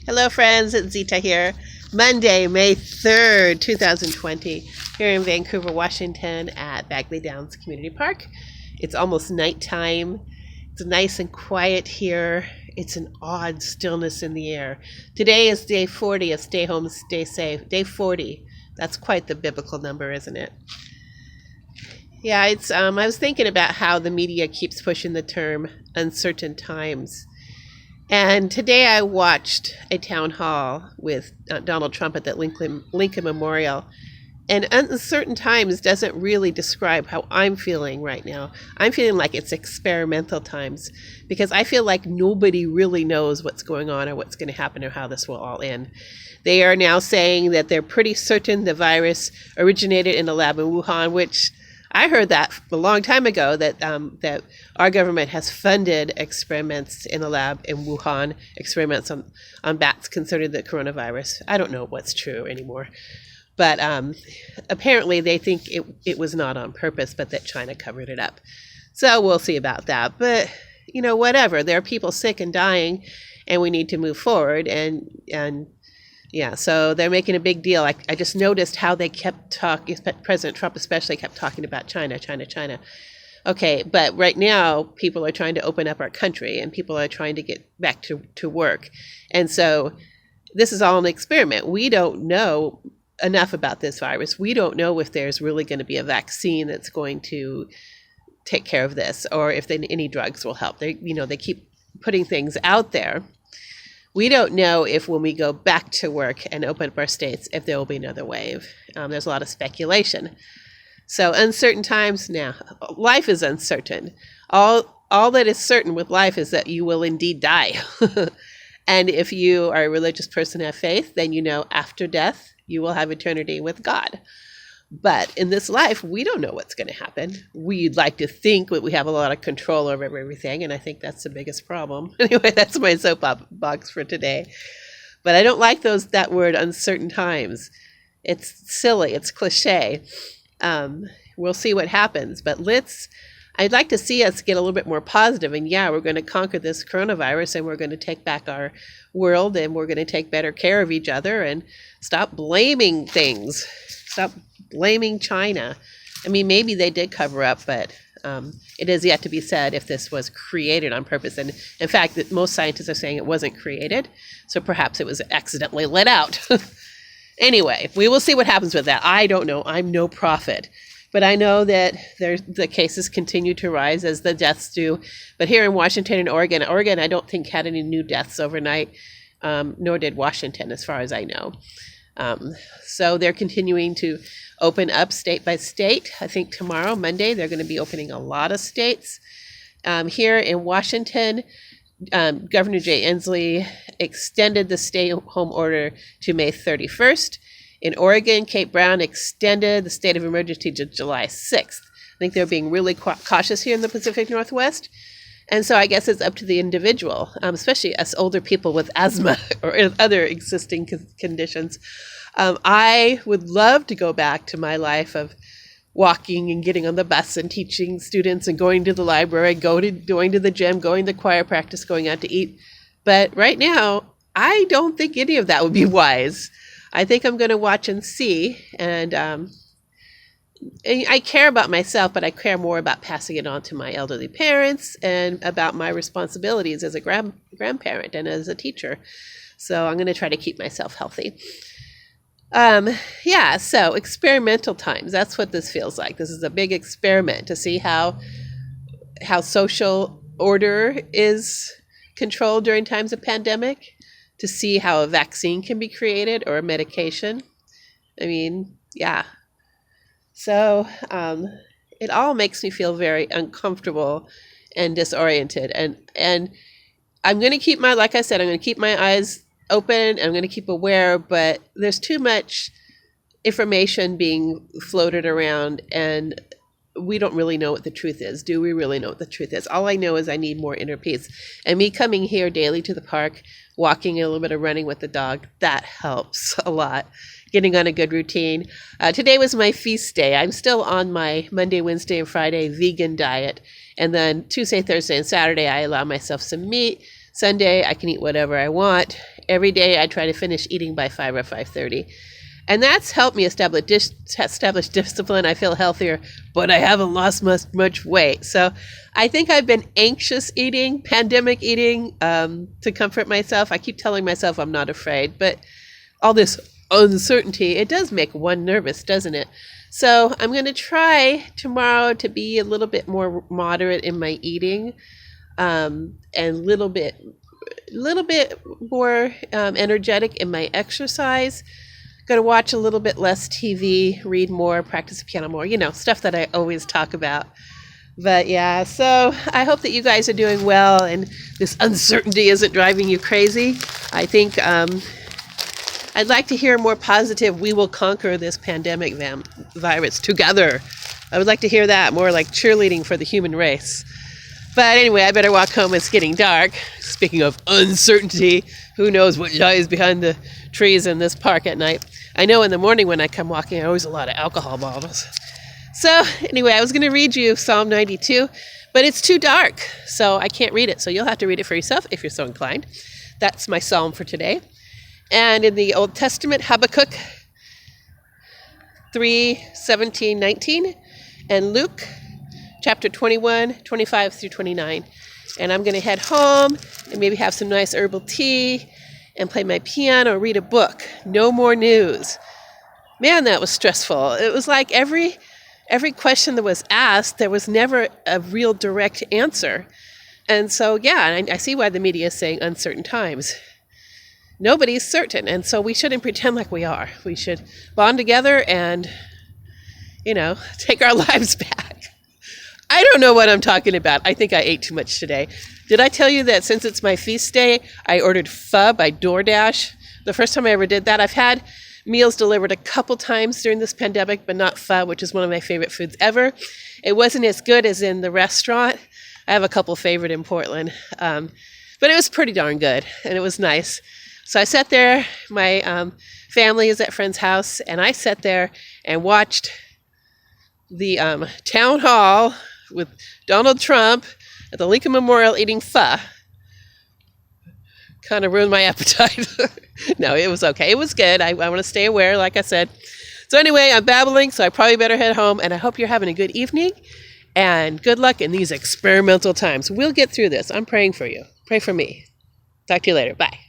Hello, friends. It's Zita here. Monday, May 3rd, 2020, here in Vancouver, Washington at Bagley Downs Community Park. It's almost nighttime. It's nice and quiet here. It's an odd stillness in the air. Today is day 40 of Stay Home, Stay Safe. Day 40. That's quite the biblical number, isn't it? Yeah, I was thinking about how the media keeps pushing the term uncertain times. And today I watched a town hall with Donald Trump at that Lincoln Memorial. And uncertain times doesn't really describe how I'm feeling right now. I'm feeling like it's experimental times because I feel like nobody really knows what's going on or what's going to happen or how this will all end. They are now saying that they're pretty certain the virus originated in a lab in Wuhan, which I heard that a long time ago, that our government has funded experiments in a lab in Wuhan, experiments on bats concerning the coronavirus. I don't know what's true anymore. But apparently they think it was not on purpose, but that China covered it up. So we'll see about that. But, whatever. There are people sick and dying, and we need to move forward. And yeah, so they're making a big deal. I just noticed how they kept talking, President Trump especially kept talking about China. Okay, but right now, people are trying to open up our country, and people are trying to get back to work. And so this is all an experiment. We don't know enough about this virus. We don't know if there's really going to be a vaccine that's going to take care of this, or if any drugs will help. They keep putting things out there. We don't know if when we go back to work and open up our states, if there will be another wave. There's a lot of speculation. So uncertain times now. Life is uncertain. All that is certain with life is that you will indeed die. And if you are a religious person and have faith, then after death, you will have eternity with God. But in this life, we don't know what's going to happen. We'd like to think that we have a lot of control over everything, and I think that's the biggest problem. Anyway, that's my soapbox for today. But I don't like that word uncertain times. It's silly. It's cliche. We'll see what happens. But I'd like to see us get a little bit more positive. And yeah, we're going to conquer this coronavirus, and we're going to take back our world, and we're going to take better care of each other and stop blaming things. Stop blaming China. I mean, maybe they did cover up, but it is yet to be said if this was created on purpose. And in fact, most scientists are saying it wasn't created. So perhaps it was accidentally let out. Anyway, we will see what happens with that. I don't know. I'm no prophet. But I know that the cases continue to rise as the deaths do. But here in Washington and Oregon, I don't think had any new deaths overnight, nor did Washington, as far as I know. So they're continuing to open up state by state. I think tomorrow, Monday, they're going to be opening a lot of states. Here in Washington, Governor Jay Inslee extended the stay-home order to May 31st. In Oregon, Kate Brown extended the state of emergency to July 6th. I think they're being really cautious here in the Pacific Northwest. And so I guess it's up to the individual, especially us older people with asthma or other existing conditions. I would love to go back to my life of walking and getting on the bus and teaching students and going to the library, going to the gym, going to choir practice, going out to eat. But right now, I don't think any of that would be wise. I think I'm going to watch and see. And I care about myself, but I care more about passing it on to my elderly parents and about my responsibilities as a grandparent and as a teacher. So I'm going to try to keep myself healthy. So experimental times. That's what this feels like. This is a big experiment to see how social order is controlled during times of pandemic, to see how a vaccine can be created or a medication. I mean, yeah. So it all makes me feel very uncomfortable and disoriented. And I'm going to keep I'm going to keep my eyes open. I'm going to keep aware, but there's too much information being floated around, and we don't really know what the truth is. Do we really know what the truth is? All I know is I need more inner peace. And me coming here daily to the park, walking, a little bit of running with the dog, that helps a lot. Getting on a good routine. Today was my feast day. I'm still on my Monday, Wednesday, and Friday vegan diet. And then Tuesday, Thursday, and Saturday, I allow myself some meat, Sunday, I can eat whatever I want. Every day, I try to finish eating by 5 or 5:30. And that's helped me establish discipline. I feel healthier, but I haven't lost much weight. So I think I've been anxious eating, pandemic eating, to comfort myself. I keep telling myself I'm not afraid, but all this uncertainty, it does make one nervous, doesn't it? So I'm going to try tomorrow to be a little bit more moderate in my eating, and a little bit more energetic in my exercise. Going to watch a little bit less TV, read more, practice the piano more, stuff that I always talk about. But yeah, so I hope that you guys are doing well and this uncertainty isn't driving you crazy. I think I'd like to hear more positive, we will conquer this pandemic virus together. I would like to hear that, more like cheerleading for the human race. But anyway, I better walk home. It's getting dark. Speaking of uncertainty, who knows what lies behind the trees in this park at night. I know in the morning when I come walking, I always a lot of alcohol bottles. So anyway, I was going to read you Psalm 92, but it's too dark, so I can't read it. So you'll have to read it for yourself if you're so inclined. That's my psalm for today. And in the Old Testament, Habakkuk 3:17-19, and Luke chapter 21, 25 through 29. And I'm going to head home and maybe have some nice herbal tea and play my piano, read a book. No more news. Man, that was stressful. It was like every question that was asked, there was never a real direct answer. And so, yeah, I see why the media is saying uncertain times. Nobody's certain, and so we shouldn't pretend like we are. We should bond together and, take our lives back. I don't know what I'm talking about. I think I ate too much today. Did I tell you that since it's my feast day, I ordered pho by DoorDash? The first time I ever did that. I've had meals delivered a couple times during this pandemic, but not pho, which is one of my favorite foods ever. It wasn't as good as in the restaurant. I have a couple favorite in Portland. But it was pretty darn good, and it was nice. So I sat there. My family is at friend's house, and I sat there and watched the town hall with Donald Trump at the Lincoln Memorial eating pho. Kind of ruined my appetite. No, it was okay. It was good. I want to stay aware, like I said. So anyway, I'm babbling, so I probably better head home, and I hope you're having a good evening, and good luck in these experimental times. We'll get through this. I'm praying for you. Pray for me. Talk to you later. Bye.